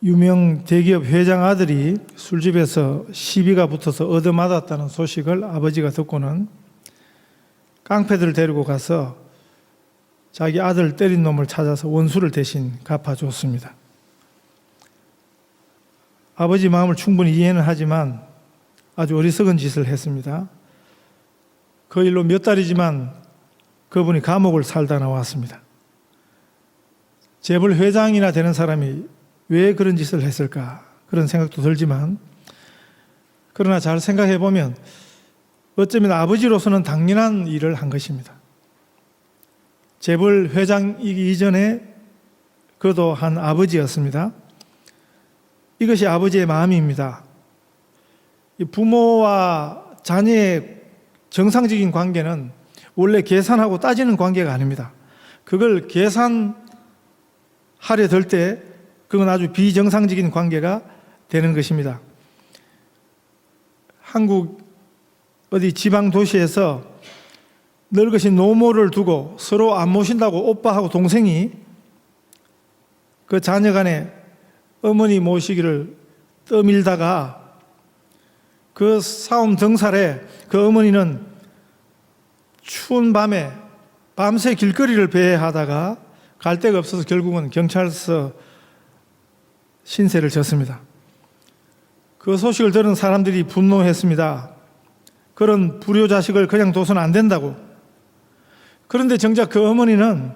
유명 대기업 회장 아들이 술집에서 시비가 붙어서 얻어맞았다는 소식을 아버지가 듣고는 깡패들을 데리고 가서 자기 아들 때린 놈을 찾아서 원수를 대신 갚아줬습니다. 아버지 마음을 충분히 이해는 하지만 아주 어리석은 짓을 했습니다. 그 일로 몇 달이지만 그분이 감옥을 살다 나왔습니다. 재벌 회장이나 되는 사람이 왜 그런 짓을 했을까? 그런 생각도 들지만, 그러나 잘 생각해 보면 어쩌면 아버지로서는 당연한 일을 한 것입니다. 재벌 회장이기 이전에 그도 한 아버지였습니다. 이것이 아버지의 마음입니다. 부모와 자녀의 정상적인 관계는 원래 계산하고 따지는 관계가 아닙니다. 그걸 계산하려 들 때 그건 아주 비정상적인 관계가 되는 것입니다. 한국 어디 지방 도시에서 늙으신 노모를 두고 서로 안 모신다고 오빠하고 동생이 그 자녀 간에 어머니 모시기를 떠밀다가 그 싸움 등살에 그 어머니는 추운 밤에 밤새 길거리를 배회하다가 갈 데가 없어서 결국은 경찰서 신세를 졌습니다. 그 소식을 들은 사람들이 분노했습니다. 그런 불효 자식을 그냥 둬서는 안 된다고. 그런데 정작 그 어머니는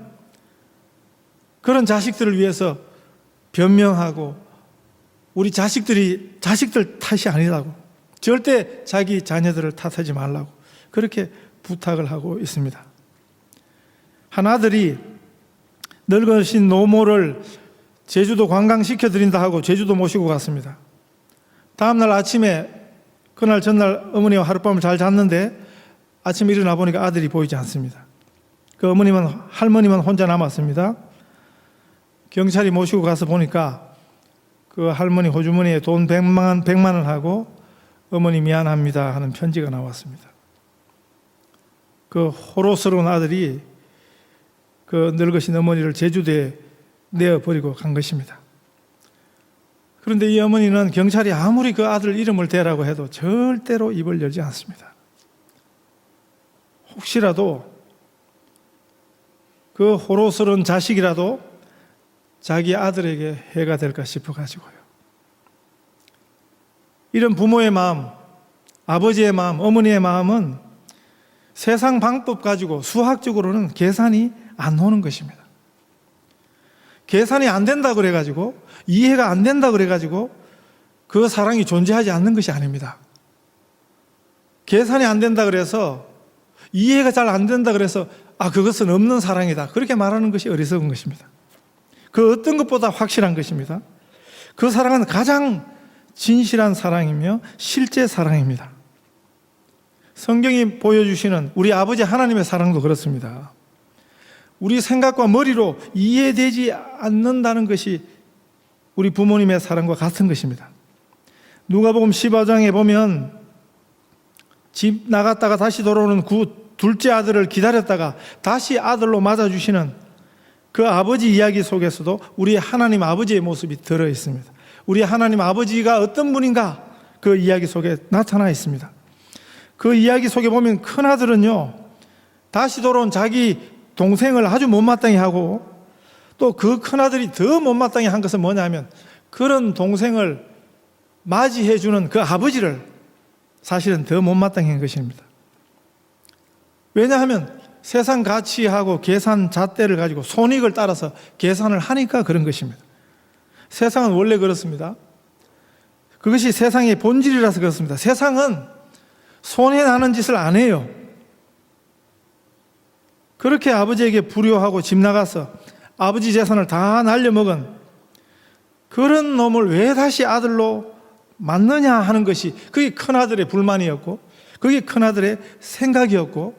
그런 자식들을 위해서 변명하고 우리 자식들 탓이 아니라고, 절대 자기 자녀들을 탓하지 말라고 그렇게 부탁을 하고 있습니다. 한 아들이 늙으신 노모를 제주도 관광시켜 드린다 하고 제주도 모시고 갔습니다. 다음날 아침에 그날 전날 어머니와 하룻밤을 잘 잤는데 아침에 일어나 보니까 아들이 보이지 않습니다. 그 할머니만 혼자 남았습니다. 경찰이 모시고 가서 보니까 그 할머니 호주머니에 돈 100만 원하고 어머니 미안합니다 하는 편지가 나왔습니다. 그 호로스러운 아들이 그 늙으신 어머니를 제주도에 내어버리고 간 것입니다. 그런데 이 어머니는 경찰이 아무리 그 아들 이름을 대라고 해도 절대로 입을 열지 않습니다. 혹시라도 그 호로스러운 자식이라도 자기 아들에게 해가 될까 싶어가지고요. 이런 부모의 마음, 아버지의 마음, 어머니의 마음은 세상 방법 가지고 수학적으로는 계산이 안 오는 것입니다. 계산이 안 된다 그래가지고, 이해가 안 된다 그래가지고 그 사랑이 존재하지 않는 것이 아닙니다. 계산이 안 된다 그래서, 이해가 잘 안 된다 그래서 그것은 없는 사랑이다 그렇게 말하는 것이 어리석은 것입니다. 그 어떤 것보다 확실한 것입니다. 그 사랑은 가장 진실한 사랑이며 실제 사랑입니다. 성경이 보여주시는 우리 아버지 하나님의 사랑도 그렇습니다. 우리 생각과 머리로 이해되지 않는다는 것이 우리 부모님의 사랑과 같은 것입니다. 누가복음 15장에 보면 집 나갔다가 다시 돌아오는 둘째 아들을 기다렸다가 다시 아들로 맞아주시는 그 아버지 이야기 속에서도 우리 하나님 아버지의 모습이 들어 있습니다. 우리 하나님 아버지가 어떤 분인가 그 이야기 속에 나타나 있습니다. 그 이야기 속에 보면 큰아들은요, 다시 돌아온 자기 동생을 아주 못마땅히 하고, 또 그 큰아들이 더 못마땅히 한 것은 뭐냐면 그런 동생을 맞이해주는 그 아버지를 사실은 더 못마땅히 한 것입니다. 왜냐하면 세상 가치하고 계산 잣대를 가지고 손익을 따라서 계산을 하니까 그런 것입니다. 세상은 원래 그렇습니다. 그것이 세상의 본질이라서 그렇습니다. 세상은 손해나는 짓을 안 해요. 그렇게 아버지에게 불효하고 집 나가서 아버지 재산을 다 날려먹은 그런 놈을 왜 다시 아들로 맞느냐 하는 것이 그게 큰아들의 불만이었고, 그게 큰아들의 생각이었고,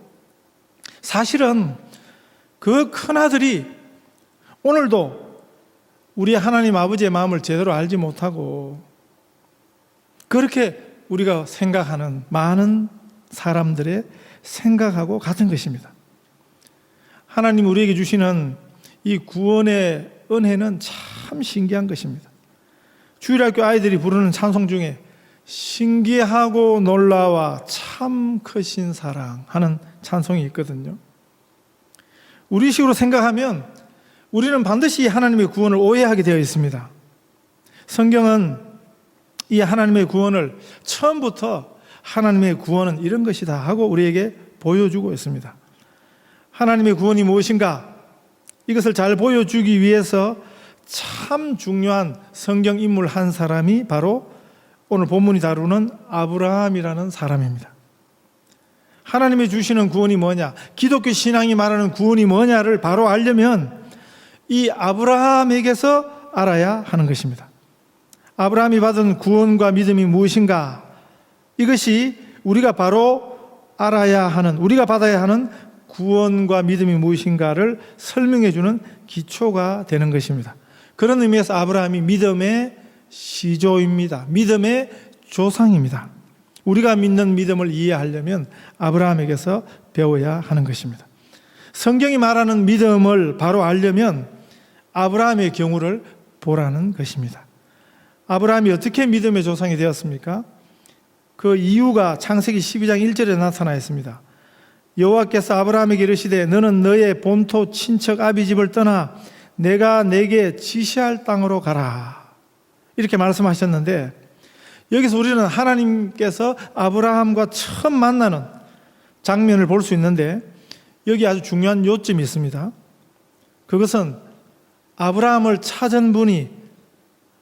사실은 그 큰아들이 오늘도 우리 하나님 아버지의 마음을 제대로 알지 못하고 그렇게 우리가 생각하는 많은 사람들의 생각하고 같은 것입니다. 하나님 우리에게 주시는 이 구원의 은혜는 참 신기한 것입니다. 주일학교 아이들이 부르는 찬송 중에 신기하고 놀라와 참 크신 사랑 하는 찬송이 있거든요. 우리식으로 생각하면 우리는 반드시 하나님의 구원을 오해하게 되어 있습니다. 성경은 이 하나님의 구원을 처음부터 하나님의 구원은 이런 것이다 하고 우리에게 보여주고 있습니다. 하나님의 구원이 무엇인가? 이것을 잘 보여주기 위해서 참 중요한 성경 인물 한 사람이 바로 오늘 본문이 다루는 아브라함이라는 사람입니다. 하나님이 주시는 구원이 뭐냐, 기독교 신앙이 말하는 구원이 뭐냐를 바로 알려면 이 아브라함에게서 알아야 하는 것입니다. 아브라함이 받은 구원과 믿음이 무엇인가? 이것이 우리가 바로 알아야 하는, 우리가 받아야 하는 구원과 믿음이 무엇인가를 설명해 주는 기초가 되는 것입니다. 그런 의미에서 아브라함이 믿음의 시조입니다. 믿음의 조상입니다. 우리가 믿는 믿음을 이해하려면 아브라함에게서 배워야 하는 것입니다. 성경이 말하는 믿음을 바로 알려면 아브라함의 경우를 보라는 것입니다. 아브라함이 어떻게 믿음의 조상이 되었습니까? 그 이유가 창세기 12장 1절에 나타나 있습니다. 여호와께서 아브라함에게 이르시되 너는 너의 본토 친척 아비 집을 떠나 내가 내게 지시할 땅으로 가라. 이렇게 말씀하셨는데 여기서 우리는 하나님께서 아브라함과 처음 만나는 장면을 볼 수 있는데 여기 아주 중요한 요점이 있습니다. 그것은 아브라함을 찾은 분이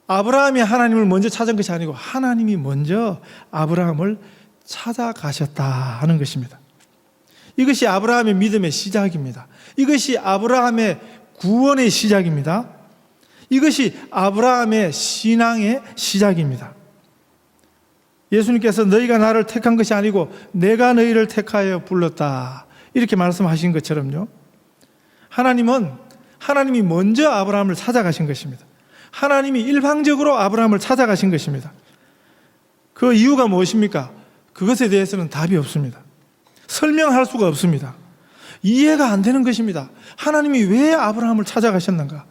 아브라함이 하나님을 먼저 찾은 것이 아니고 하나님이 먼저 아브라함을 찾아가셨다 하는 것입니다. 이것이 아브라함의 믿음의 시작입니다. 이것이 아브라함의 구원의 시작입니다. 이것이 아브라함의 신앙의 시작입니다. 예수님께서 너희가 나를 택한 것이 아니고 내가 너희를 택하여 불렀다 이렇게 말씀하신 것처럼요, 하나님이 먼저 아브라함을 찾아가신 것입니다. 하나님이 일방적으로 아브라함을 찾아가신 것입니다. 그 이유가 무엇입니까? 그것에 대해서는 답이 없습니다. 설명할 수가 없습니다. 이해가 안 되는 것입니다. 하나님이 왜 아브라함을 찾아가셨는가?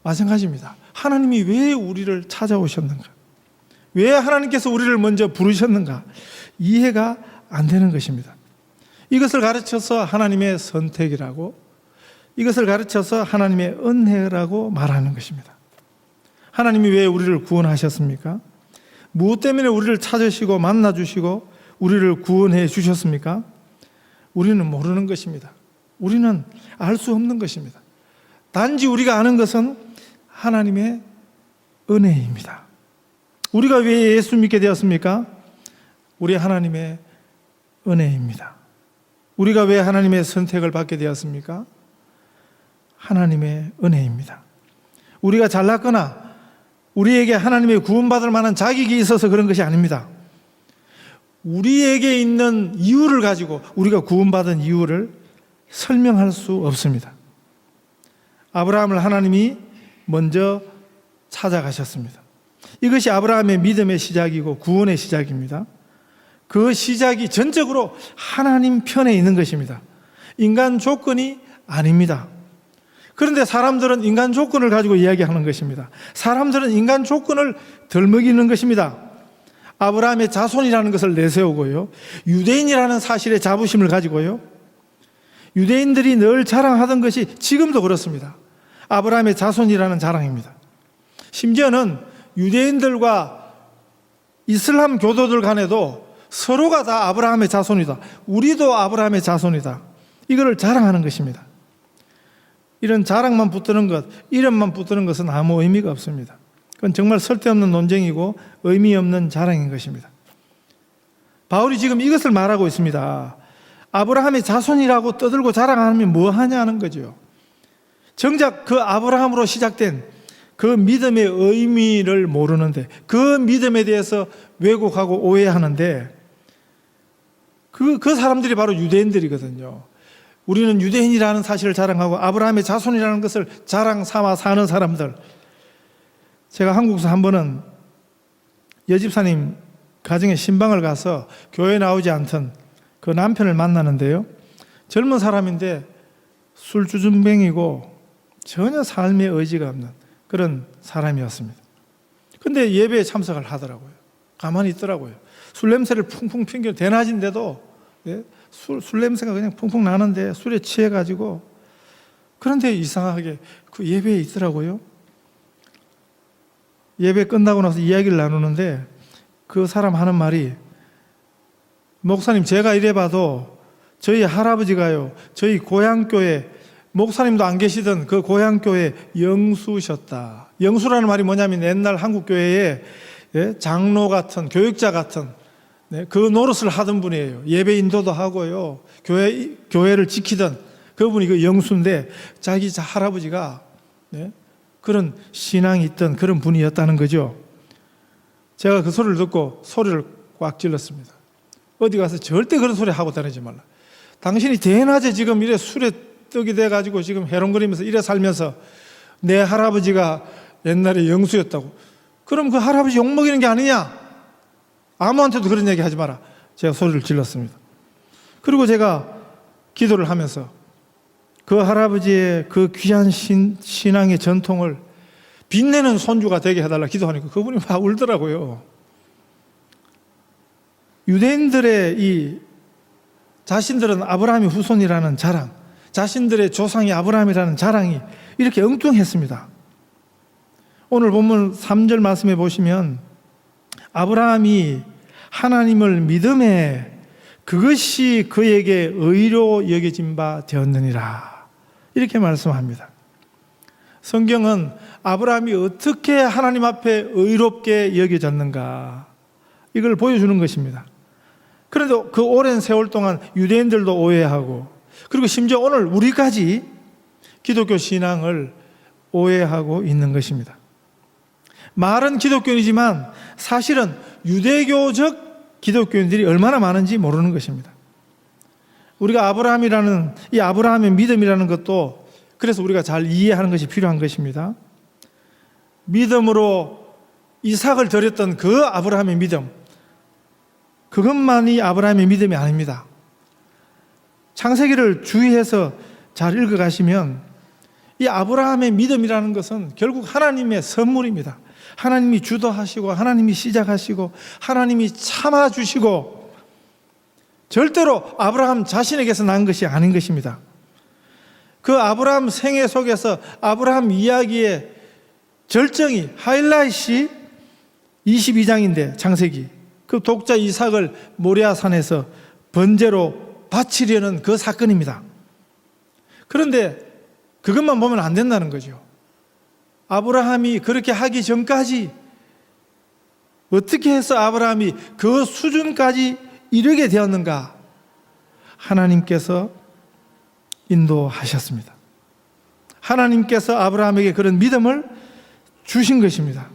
마찬가지입니다. 하나님이 왜 우리를 찾아오셨는가? 왜 하나님께서 우리를 먼저 부르셨는가? 이해가 안 되는 것입니다. 이것을 가르쳐서 하나님의 선택이라고, 이것을 가르쳐서 하나님의 은혜라고 말하는 것입니다. 하나님이 왜 우리를 구원하셨습니까? 무엇 때문에 우리를 찾으시고 만나주시고 우리를 구원해 주셨습니까? 우리는 모르는 것입니다. 우리는 알 수 없는 것입니다. 단지 우리가 아는 것은 하나님의 은혜입니다. 우리가 왜 예수 믿게 되었습니까? 우리 하나님의 은혜입니다. 우리가 왜 하나님의 선택을 받게 되었습니까? 하나님의 은혜입니다. 우리가 잘났거나 우리에게 하나님의 구원받을 만한 자격이 있어서 그런 것이 아닙니다. 우리에게 있는 이유를 가지고 우리가 구원받은 이유를 설명할 수 없습니다. 아브라함을 하나님이 먼저 찾아가셨습니다. 이것이 아브라함의 믿음의 시작이고 구원의 시작입니다. 그 시작이 전적으로 하나님 편에 있는 것입니다. 인간 조건이 아닙니다. 그런데 사람들은 인간 조건을 가지고 이야기하는 것입니다. 사람들은 인간 조건을 덜먹이는 것입니다. 아브라함의 자손이라는 것을 내세우고요, 유대인이라는 사실의 자부심을 가지고요, 유대인들이 늘 자랑하던 것이 지금도 그렇습니다. 아브라함의 자손이라는 자랑입니다. 심지어는 유대인들과 이슬람 교도들 간에도 서로가 다 아브라함의 자손이다, 우리도 아브라함의 자손이다, 이거를 자랑하는 것입니다. 이런 자랑만 붙드는 것, 이름만 붙드는 것은 아무 의미가 없습니다. 그건 정말 쓸데없는 논쟁이고 의미 없는 자랑인 것입니다. 바울이 지금 이것을 말하고 있습니다. 아브라함의 자손이라고 떠들고 자랑하면 뭐 하냐는 거죠. 정작 그 아브라함으로 시작된 그 믿음의 의미를 모르는데, 그 믿음에 대해서 왜곡하고 오해하는데, 그 사람들이 바로 유대인들이거든요. 우리는 유대인이라는 사실을 자랑하고 아브라함의 자손이라는 것을 자랑 삼아 사는 사람들. 제가 한국에서 한 번은 여집사님 가정에 신방을 가서 교회 나오지 않던 그 남편을 만나는데요, 젊은 사람인데 술주정뱅이고 전혀 삶의 의지가 없는 그런 사람이었습니다. 근데 예배에 참석을 하더라고요. 가만히 있더라고요. 술 냄새를 풍풍 풍겨, 대낮인데도 술 냄새가 그냥 풍풍 나는데 술에 취해가지고, 그런데 이상하게 그 예배에 있더라고요. 예배 끝나고 나서 이야기를 나누는데 그 사람 하는 말이, 목사님, 제가 이래봐도 저희 할아버지가요, 저희 고향교회, 목사님도 안 계시던 그 고향교회 영수셨다. 영수라는 말이 뭐냐면 옛날 한국교회에 장로 같은, 교육자 같은 그 노릇을 하던 분이에요. 예배 인도도 하고요, 교회를 지키던 그분이 그 영수인데, 자기 할아버지가 그런 신앙이 있던 그런 분이었다는 거죠. 제가 그 소리를 듣고 소리를 꽉 질렀습니다. 어디 가서 절대 그런 소리 하고 다니지 말라. 당신이 대낮에 지금 이래 술에 떡이 돼가지고 지금 해롱거리면서 이래 살면서 내 할아버지가 옛날에 영수였다고, 그럼 그 할아버지 욕먹이는 게 아니냐? 아무한테도 그런 얘기 하지 마라. 제가 소리를 질렀습니다. 그리고 제가 기도를 하면서 그 할아버지의 그 귀한 신앙의 전통을 빛내는 손주가 되게 해달라 기도하니까 그분이 막 울더라고요. 유대인들의 이 자신들은 아브라함의 후손이라는 자랑, 자신들의 조상이 아브라함이라는 자랑이 이렇게 엉뚱했습니다. 오늘 본문 3절 말씀에 보시면 아브라함이 하나님을 믿음에 그것이 그에게 의로 여겨진 바 되었느니라, 이렇게 말씀합니다. 성경은 아브라함이 어떻게 하나님 앞에 의롭게 여겨졌는가, 이걸 보여주는 것입니다. 그런데 그 오랜 세월 동안 유대인들도 오해하고, 그리고 심지어 오늘 우리까지 기독교 신앙을 오해하고 있는 것입니다. 말은 기독교이지만 사실은 유대교적 기독교인들이 얼마나 많은지 모르는 것입니다. 우리가 아브라함이라는, 이 아브라함의 믿음이라는 것도 그래서 우리가 잘 이해하는 것이 필요한 것입니다. 믿음으로 이삭을 드렸던 그 아브라함의 믿음, 그것만이 아브라함의 믿음이 아닙니다. 창세기를 주의해서 잘 읽어가시면 이 아브라함의 믿음이라는 것은 결국 하나님의 선물입니다. 하나님이 주도하시고 하나님이 시작하시고 하나님이 참아주시고 절대로 아브라함 자신에게서 난 것이 아닌 것입니다. 그 아브라함 생애 속에서 아브라함 이야기의 절정이, 하이라이트이 22장인데 창세기, 그 독자 이삭을 모리아산에서 번제로 바치려는 그 사건입니다. 그런데 그것만 보면 안 된다는 거죠. 아브라함이 그렇게 하기 전까지 어떻게 해서 아브라함이 그 수준까지 이르게 되었는가? 하나님께서 인도하셨습니다. 하나님께서 아브라함에게 그런 믿음을 주신 것입니다.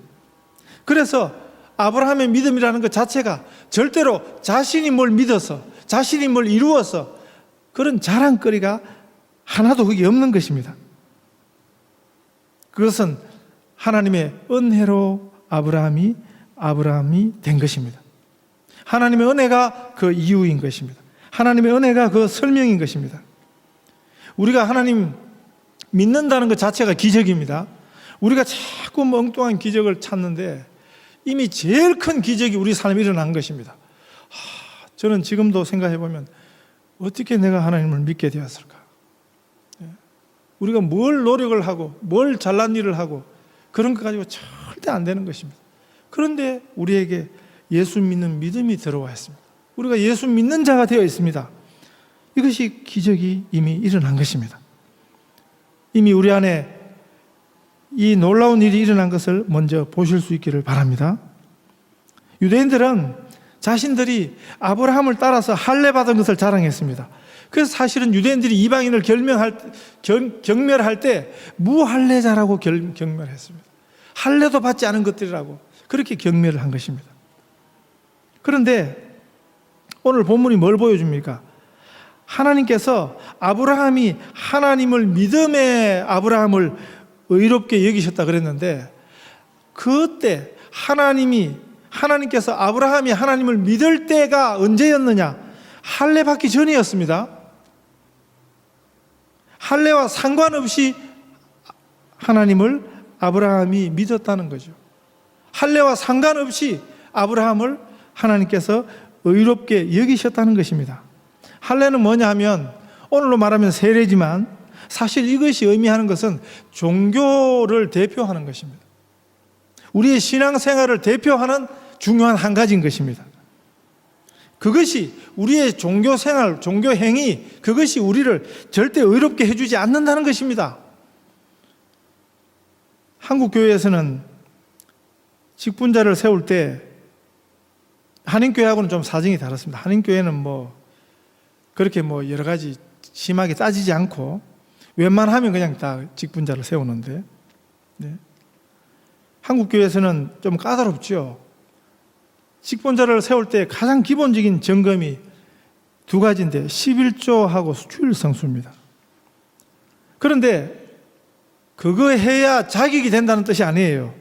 그래서 아브라함의 믿음이라는 것 자체가 절대로 자신이 뭘 믿어서, 자신이 뭘 이루어서 그런 자랑거리가 하나도 거기 없는 것입니다. 그것은 하나님의 은혜로 아브라함이 된 것입니다. 하나님의 은혜가 그 이유인 것입니다. 하나님의 은혜가 그 설명인 것입니다. 우리가 하나님 믿는다는 것 자체가 기적입니다. 우리가 자꾸 엉뚱한 기적을 찾는데 이미 제일 큰 기적이 우리 삶에 일어난 것입니다. 저는 지금도 생각해 보면 어떻게 내가 하나님을 믿게 되었을까? 우리가 뭘 노력을 하고 뭘 잘난 일을 하고 그런 거 가지고 절대 안 되는 것입니다. 그런데 우리에게 예수 믿는 믿음이 들어와 있습니다. 우리가 예수 믿는 자가 되어 있습니다. 이것이 기적이 이미 일어난 것입니다. 이미 우리 안에 이 놀라운 일이 일어난 것을 먼저 보실 수 있기를 바랍니다. 유대인들은 자신들이 아브라함을 따라서 할례 받은 것을 자랑했습니다. 그래서 사실은 유대인들이 이방인을 경멸할 때 무할례자라고 경멸했습니다. 할례도 받지 않은 것들이라고 그렇게 경멸을 한 것입니다. 그런데 오늘 본문이 뭘 보여줍니까? 하나님께서 아브라함이 하나님을 믿음에 아브라함을 의롭게 여기셨다 그랬는데, 그때 하나님께서 아브라함이 하나님을 믿을 때가 언제였느냐? 할례 받기 전이었습니다. 할례와 상관없이 하나님을 아브라함이 믿었다는 거죠. 할례와 상관없이 아브라함을 하나님께서 의롭게 여기셨다는 것입니다. 할례는 뭐냐 하면 오늘로 말하면 세례지만 사실 이것이 의미하는 것은 종교를 대표하는 것입니다. 우리의 신앙생활을 대표하는 중요한 한 가지인 것입니다. 그것이 우리의 종교생활, 종교행위, 그것이 우리를 절대 의롭게 해주지 않는다는 것입니다. 한국교회에서는 직분자를 세울 때 한인교회하고는 좀 사정이 다릅니다. 한인교회는 그렇게 여러 가지 심하게 따지지 않고 웬만하면 그냥 다 직분자를 세우는데, 네. 한국교회에서는 좀 까다롭죠. 직분자를 세울 때 가장 기본적인 점검이 두 가지인데 11조하고 주일 성수입니다. 그런데 그거 해야 자격이 된다는 뜻이 아니에요.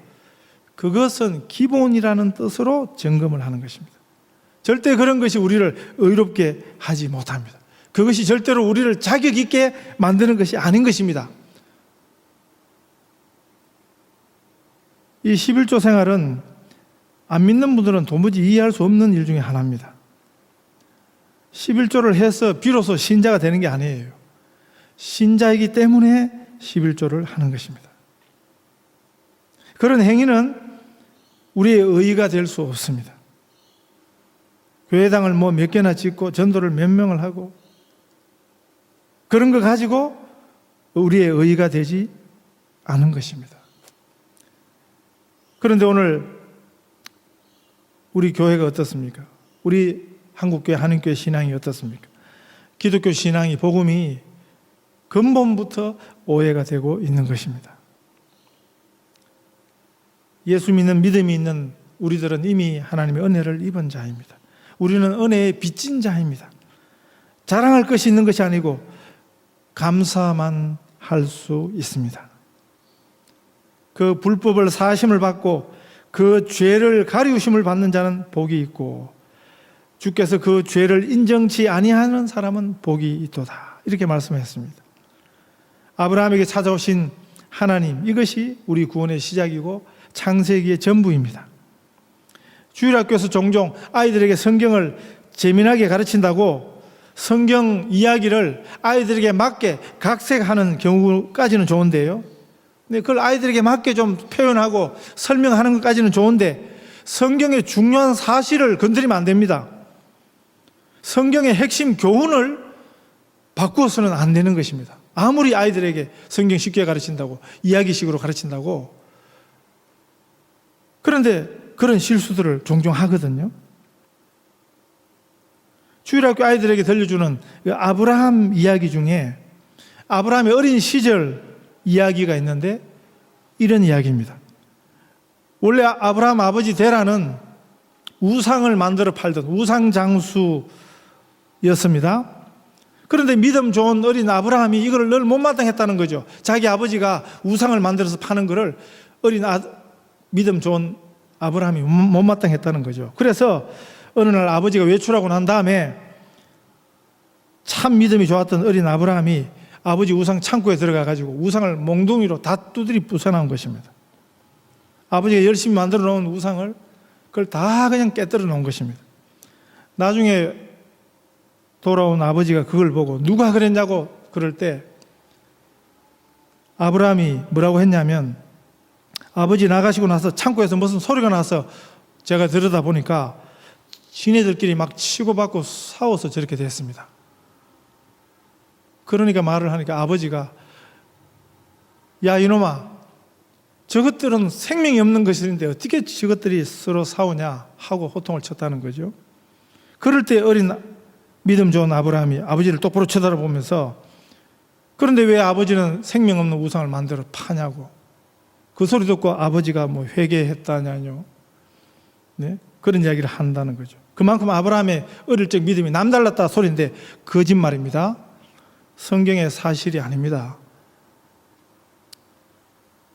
그것은 기본이라는 뜻으로 점검을 하는 것입니다. 절대 그런 것이 우리를 의롭게 하지 못합니다. 그것이 절대로 우리를 자격 있게 만드는 것이 아닌 것입니다. 이 11조 생활은 안 믿는 분들은 도무지 이해할 수 없는 일 중에 하나입니다. 11조를 해서 비로소 신자가 되는 게 아니에요. 신자이기 때문에 11조를 하는 것입니다. 그런 행위는 우리의 의의가 될 수 없습니다. 교회당을 몇 개나 짓고 전도를 몇 명을 하고 그런 거 가지고 우리의 의의가 되지 않은 것입니다. 그런데 오늘 우리 교회가 어떻습니까? 우리 한국교회, 한인교회 신앙이 어떻습니까? 기독교 신앙이, 복음이 근본부터 오해가 되고 있는 것입니다. 예수 믿는 믿음이 있는 우리들은 이미 하나님의 은혜를 입은 자입니다. 우리는 은혜에 빚진 자입니다. 자랑할 것이 있는 것이 아니고 감사만 할 수 있습니다. 그 불법을 사하심을 받고 그 죄를 가리우심을 받는 자는 복이 있고 주께서 그 죄를 인정치 아니하는 사람은 복이 있도다. 이렇게 말씀했습니다. 아브라함에게 찾아오신 하나님, 이것이 우리 구원의 시작이고 창세기의 전부입니다. 주일학교에서 종종 아이들에게 성경을 재미나게 가르친다고 성경 이야기를 아이들에게 맞게 각색하는 경우까지는 좋은데요. 근데 그걸 아이들에게 맞게 좀 표현하고 설명하는 것까지는 좋은데 성경의 중요한 사실을 건드리면 안 됩니다. 성경의 핵심 교훈을 바꾸어서는 안 되는 것입니다. 아무리 아이들에게 성경 쉽게 가르친다고, 이야기식으로 가르친다고. 그런데 그런 실수들을 종종 하거든요. 주일학교 아이들에게 들려주는 아브라함 이야기 중에 아브라함의 어린 시절 이야기가 있는데 이런 이야기입니다. 원래 아브라함 아버지 데라는 우상을 만들어 팔던 우상장수였습니다. 그런데 믿음 좋은 어린 아브라함이 이걸 늘 못마땅했다는 거죠. 자기 아버지가 우상을 만들어서 파는 거를 어린 믿음 좋은 아브라함이 못마땅했다는 거죠. 그래서 어느 날 아버지가 외출하고 난 다음에 참 믿음이 좋았던 어린 아브라함이 아버지 우상 창고에 들어가 가지고 우상을 몽둥이로 다 두드리 부숴놓은 것입니다. 아버지가 열심히 만들어 놓은 우상을 그걸 다 그냥 깨뜨려 놓은 것입니다. 나중에 돌아온 아버지가 그걸 보고 누가 그랬냐고 그럴 때 아브라함이 뭐라고 했냐면, 아버지 나가시고 나서 창고에서 무슨 소리가 나서 제가 들여다 보니까 지네들끼리 막 치고받고 싸워서 저렇게 됐습니다. 그러니까 말을 하니까 아버지가, 야 이놈아, 저것들은 생명이 없는 것인데 어떻게 저것들이 서로 싸우냐 하고 호통을 쳤다는 거죠. 그럴 때 어린 믿음 좋은 아브라함이 아버지를 똑바로 쳐다보면서, 그런데 왜 아버지는 생명 없는 우상을 만들어 파냐고. 그 소리 듣고 아버지가 회개했다냐뇨. 네? 그런 이야기를 한다는 거죠. 그만큼 아브라함의 어릴 적 믿음이 남달랐다 소리인데 거짓말입니다. 성경의 사실이 아닙니다.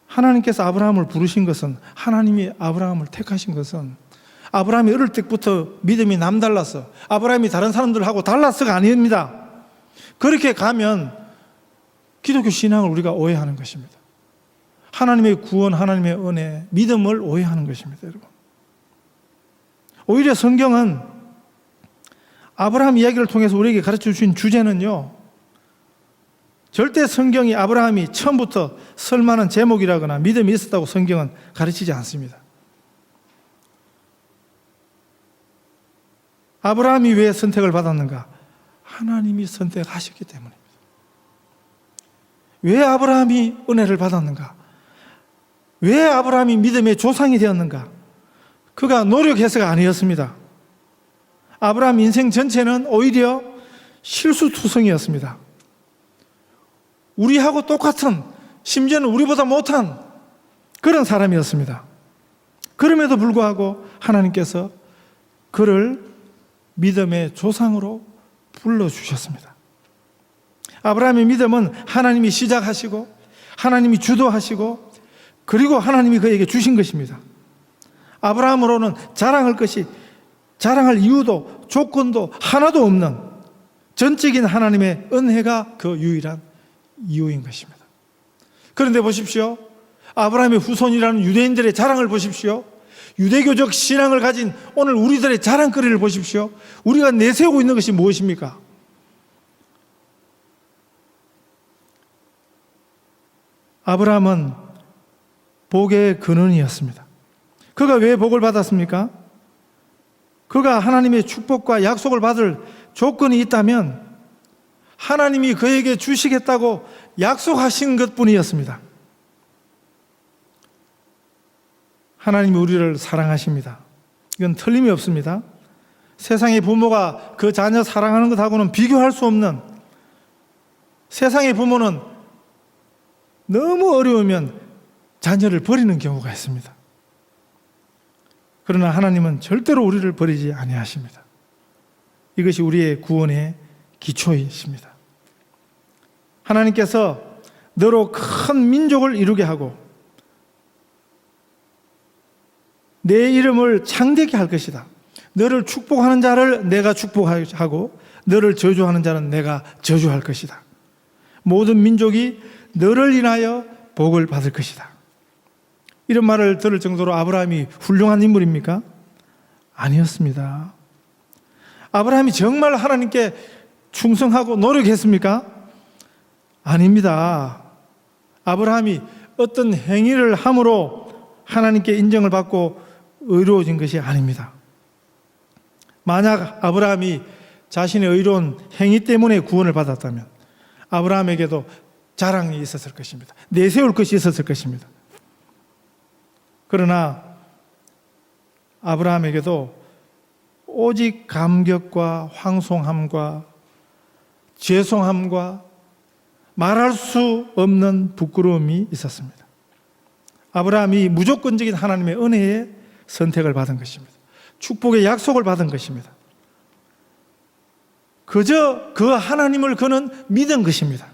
하나님께서 아브라함을 부르신 것은, 하나님이 아브라함을 택하신 것은 아브라함이 어릴 때부터 믿음이 남달라서, 아브라함이 다른 사람들하고 달라서가 아닙니다. 그렇게 가면 기독교 신앙을 우리가 오해하는 것입니다. 하나님의 구원, 하나님의 은혜, 믿음을 오해하는 것입니다, 여러분. 오히려 성경은 아브라함 이야기를 통해서 우리에게 가르쳐 주신 주제는요, 절대 성경이 아브라함이 처음부터 설만한 제목이라거나 믿음이 있었다고 성경은 가르치지 않습니다. 아브라함이 왜 선택을 받았는가? 하나님이 선택하셨기 때문입니다. 왜 아브라함이 은혜를 받았는가? 왜 아브라함이 믿음의 조상이 되었는가? 그가 노력해서가 아니었습니다. 아브라함 인생 전체는 오히려 실수투성이었습니다. 우리하고 똑같은, 심지어는 우리보다 못한 그런 사람이었습니다. 그럼에도 불구하고 하나님께서 그를 믿음의 조상으로 불러주셨습니다. 아브라함의 믿음은 하나님이 시작하시고 하나님이 주도하시고 그리고 하나님이 그에게 주신 것입니다. 아브라함으로는 자랑할 이유도 조건도 하나도 없는 전적인 하나님의 은혜가 그 유일한 이유인 것입니다. 그런데 보십시오. 아브라함의 후손이라는 유대인들의 자랑을 보십시오. 유대교적 신앙을 가진 오늘 우리들의 자랑거리를 보십시오. 우리가 내세우고 있는 것이 무엇입니까? 아브라함은 복의 근원이었습니다. 그가 왜 복을 받았습니까? 그가 하나님의 축복과 약속을 받을 조건이 있다면 하나님이 그에게 주시겠다고 약속하신 것뿐이었습니다. 하나님이 우리를 사랑하십니다. 이건 틀림이 없습니다. 세상의 부모가 그 자녀 사랑하는 것하고는 비교할 수 없는, 세상의 부모는 너무 어려우면 자녀를 버리는 경우가 있습니다. 그러나 하나님은 절대로 우리를 버리지 아니하십니다. 이것이 우리의 구원의 기초이십니다. 하나님께서 너로 큰 민족을 이루게 하고 내 이름을 창대케 할 것이다. 너를 축복하는 자를 내가 축복하고 너를 저주하는 자는 내가 저주할 것이다. 모든 민족이 너를 인하여 복을 받을 것이다. 이런 말을 들을 정도로 아브라함이 훌륭한 인물입니까? 아니었습니다. 아브라함이 정말 하나님께 충성하고 노력했습니까? 아닙니다. 아브라함이 어떤 행위를 함으로 하나님께 인정을 받고 의로워진 것이 아닙니다. 만약 아브라함이 자신의 의로운 행위 때문에 구원을 받았다면 아브라함에게도 자랑이 있었을 것입니다. 내세울 것이 있었을 것입니다. 그러나 아브라함에게도 오직 감격과 황송함과 죄송함과 말할 수 없는 부끄러움이 있었습니다. 아브라함이 무조건적인 하나님의 은혜에 선택을 받은 것입니다. 축복의 약속을 받은 것입니다. 그저 그 하나님을 그는 믿은 것입니다.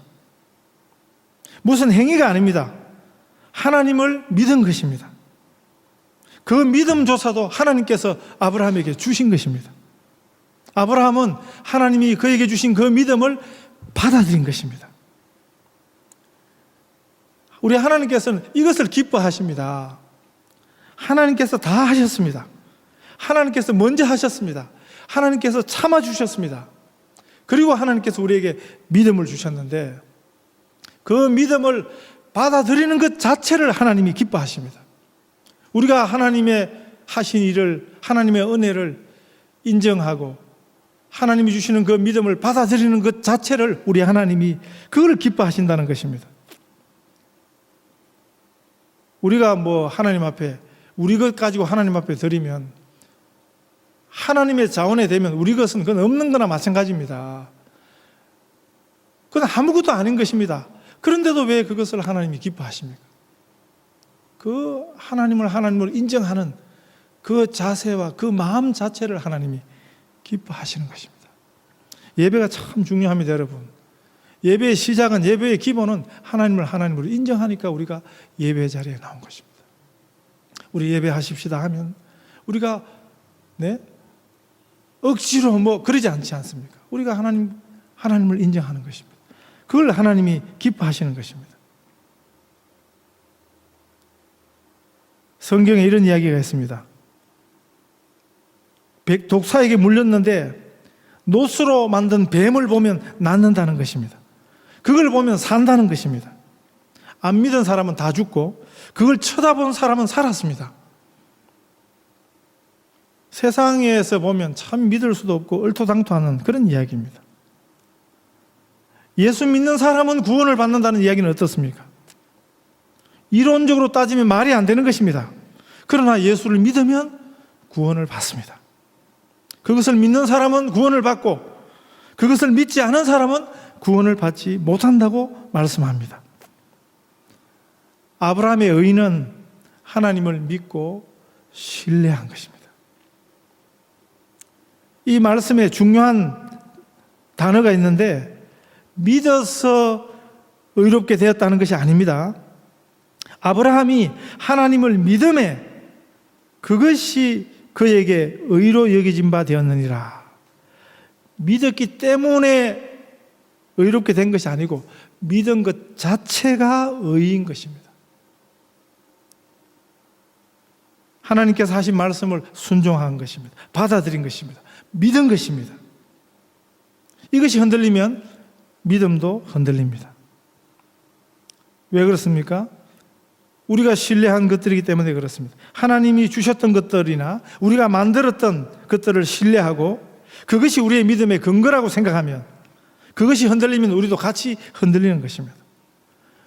무슨 행위가 아닙니다. 하나님을 믿은 것입니다. 그 믿음조차도 하나님께서 아브라함에게 주신 것입니다. 아브라함은 하나님이 그에게 주신 그 믿음을 받아들인 것입니다. 우리 하나님께서는 이것을 기뻐하십니다. 하나님께서 다 하셨습니다. 하나님께서 먼저 하셨습니다. 하나님께서 참아주셨습니다. 그리고 하나님께서 우리에게 믿음을 주셨는데 그 믿음을 받아들이는 것 자체를 하나님이 기뻐하십니다. 우리가 하나님의 하신 일을, 하나님의 은혜를 인정하고 하나님이 주시는 그 믿음을 받아들이는 것 자체를 우리 하나님이 그걸 기뻐하신다는 것입니다. 우리가 하나님 앞에 우리 것 가지고 하나님 앞에 드리면 하나님의 자원에 되면 우리 것은 그건 없는 거나 마찬가지입니다. 그건 아무것도 아닌 것입니다. 그런데도 왜 그것을 하나님이 기뻐하십니까? 그 하나님을 인정하는 그 자세와 그 마음 자체를 하나님이 기뻐하시는 것입니다. 예배가 참 중요합니다, 여러분. 예배의 시작은, 예배의 기본은 하나님을 하나님으로 인정하니까 우리가 예배 자리에 나온 것입니다. 우리 예배하십시다 하면 우리가 억지로 그러지 않지 않습니까? 우리가 하나님을 인정하는 것입니다. 그걸 하나님이 기뻐하시는 것입니다. 성경에 이런 이야기가 있습니다. 독사에게 물렸는데 노스로 만든 뱀을 보면 낫는다는 것입니다. 그걸 보면 산다는 것입니다. 안 믿은 사람은 다 죽고 그걸 쳐다본 사람은 살았습니다. 세상에서 보면 참 믿을 수도 없고 얼토당토하는 그런 이야기입니다. 예수 믿는 사람은 구원을 받는다는 이야기는 어떻습니까? 이론적으로 따지면 말이 안 되는 것입니다. 그러나 예수를 믿으면 구원을 받습니다. 그것을 믿는 사람은 구원을 받고 그것을 믿지 않은 사람은 구원을 받지 못한다고 말씀합니다. 아브라함의 의인은 하나님을 믿고 신뢰한 것입니다. 이 말씀에 중요한 단어가 있는데 믿어서 의롭게 되었다는 것이 아닙니다. 아브라함이 하나님을 믿음에 그것이 그에게 의로 여겨진 바 되었느니라. 믿었기 때문에 의롭게 된 것이 아니고 믿은 것 자체가 의인 것입니다. 하나님께서 하신 말씀을 순종한 것입니다. 받아들인 것입니다. 믿은 것입니다. 이것이 흔들리면 믿음도 흔들립니다. 왜 그렇습니까? 우리가 신뢰한 것들이기 때문에 그렇습니다. 하나님이 주셨던 것들이나 우리가 만들었던 것들을 신뢰하고 그것이 우리의 믿음의 근거라고 생각하면 그것이 흔들리면 우리도 같이 흔들리는 것입니다.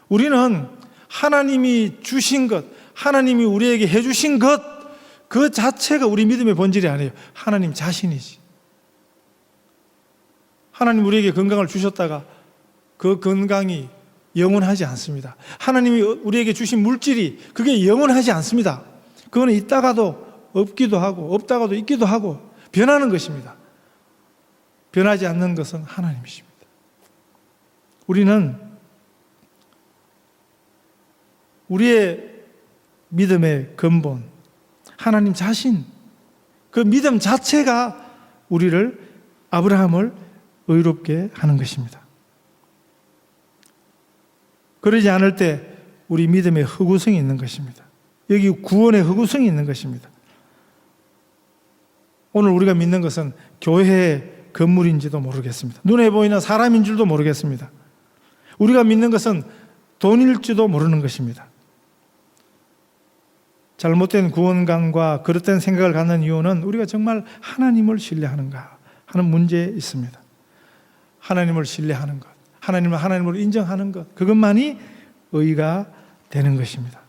우리는 하나님이 주신 것, 하나님이 우리에게 해주신 것 그 자체가 우리 믿음의 본질이 아니에요. 하나님 자신이지. 하나님 우리에게 건강을 주셨다가 그 건강이 영원하지 않습니다. 하나님이 우리에게 주신 물질이 그게 영원하지 않습니다. 그거는 있다가도 없기도 하고 없다가도 있기도 하고 변하는 것입니다. 변하지 않는 것은 하나님이십니다. 우리는 우리의 믿음의 근본, 하나님 자신, 그 믿음 자체가 우리를, 아브라함을 의롭게 하는 것입니다. 그러지 않을 때 우리 믿음에 허구성이 있는 것입니다. 여기 구원의 허구성이 있는 것입니다. 오늘 우리가 믿는 것은 교회의 건물인지도 모르겠습니다. 눈에 보이는 사람인 줄도 모르겠습니다. 우리가 믿는 것은 돈일지도 모르는 것입니다. 잘못된 구원관과 그릇된 생각을 갖는 이유는 우리가 정말 하나님을 신뢰하는가 하는 문제에 있습니다. 하나님을 신뢰하는 것, 하나님을 인정하는 것, 그것만이 의가 되는 것입니다.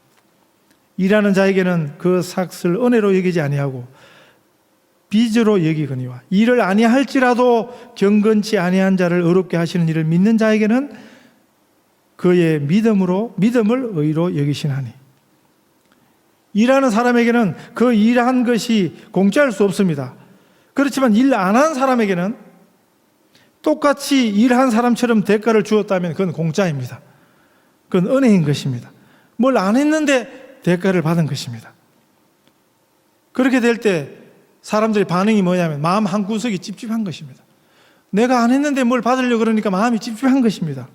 일하는 자에게는 그 삭을 은혜로 여기지 아니하고 빚으로 여기거니와 일을 아니할지라도 경건치 아니한 자를 의롭게 하시는 일을 믿는 자에게는 그의 믿음을 의로 여기시나니. 일하는 사람에게는 그 일한 것이 공짜일 수 없습니다. 그렇지만 일 안 한 사람에게는 똑같이 일한 사람처럼 대가를 주었다면 그건 공짜입니다. 그건 은혜인 것입니다. 뭘 안 했는데 대가를 받은 것입니다. 그렇게 될 때 사람들의 반응이 뭐냐면 마음 한구석이 찝찝한 것입니다. 내가 안 했는데 뭘 받으려고 그러니까 마음이 찝찝한 것입니다.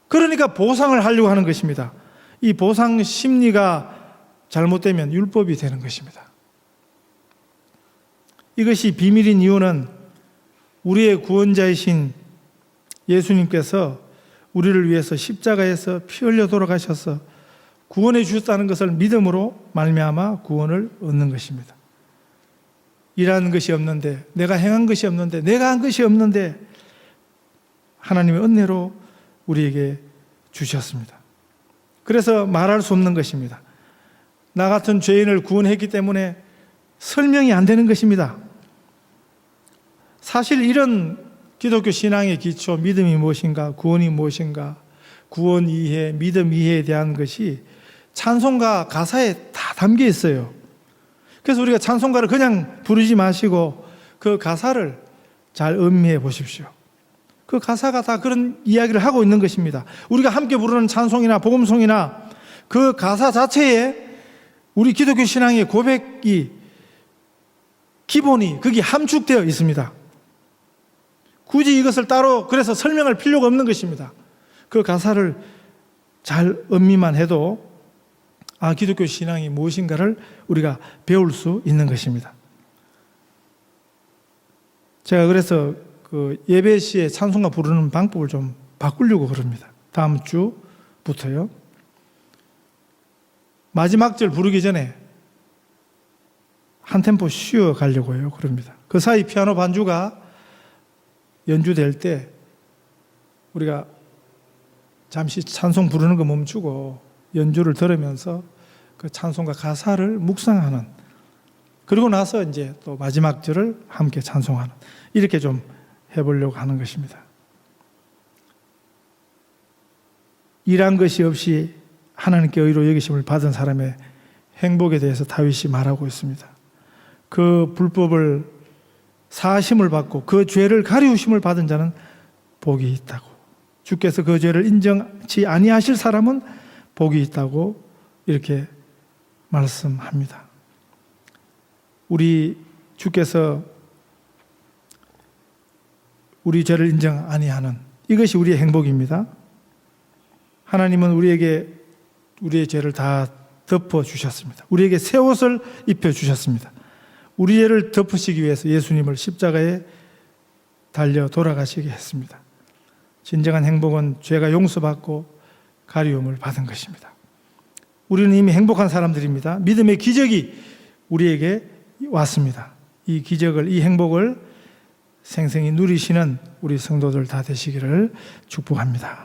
그러니까 보상을 하려고 하는 것입니다. 이 보상 심리가 잘못되면 율법이 되는 것입니다. 이것이 비밀인 이유는 우리의 구원자이신 예수님께서 우리를 위해서 십자가에서 피 흘려 돌아가셔서 구원해 주셨다는 것을 믿음으로 말미암아 구원을 얻는 것입니다. 일한 것이 없는데, 내가 행한 것이 없는데, 내가 한 것이 없는데 하나님의 은혜로 우리에게 주셨습니다. 그래서 말할 수 없는 것입니다. 나 같은 죄인을 구원했기 때문에 설명이 안 되는 것입니다. 사실 이런 기독교 신앙의 기초, 믿음이 무엇인가, 구원이 무엇인가, 구원 이해, 믿음 이해에 대한 것이 찬송가 가사에 다 담겨 있어요. 그래서 우리가 찬송가를 그냥 부르지 마시고 그 가사를 잘 음미해 보십시오. 그 가사가 다 그런 이야기를 하고 있는 것입니다. 우리가 함께 부르는 찬송이나 복음송이나 그 가사 자체에 우리 기독교 신앙의 고백이 기본이 거기 함축되어 있습니다. 굳이 이것을 따로 그래서 설명할 필요가 없는 것입니다. 그 가사를 잘 음미만 해도 기독교 신앙이 무엇인가를 우리가 배울 수 있는 것입니다. 제가 그래서 그 예배 시에 찬송가 부르는 방법을 좀 바꾸려고 그럽니다. 다음 주부터요. 마지막 절 부르기 전에 한 템포 쉬어 가려고 해요. 그럽니다. 그 사이 피아노 반주가 연주될 때 우리가 잠시 찬송 부르는 거 멈추고 연주를 들으면서 그 찬송가 가사를 묵상하는, 그리고 나서 이제 또 마지막 절을 함께 찬송하는, 이렇게 좀 해보려고 하는 것입니다. 일한 것이 없이 하나님께 의로 여기심을 받은 사람의 행복에 대해서 다윗이 말하고 있습니다. 그 불법을 사하심을 받고 그 죄를 가리우심을 받은 자는 복이 있다고, 주께서 그 죄를 인정치 아니하실 사람은 복이 있다고 이렇게 말씀합니다. 우리 주께서 우리 죄를 인정 아니하는, 이것이 우리의 행복입니다. 하나님은 우리에게 우리의 죄를 다 덮어 주셨습니다. 우리에게 새 옷을 입혀 주셨습니다. 우리 죄를 덮으시기 위해서 예수님을 십자가에 달려 돌아가시게 했습니다. 진정한 행복은 죄가 용서받고 가리움을 받은 것입니다. 우리는 이미 행복한 사람들입니다. 믿음의 기적이 우리에게 왔습니다. 이 기적을, 이 행복을 생생히 누리시는 우리 성도들 다 되시기를 축복합니다.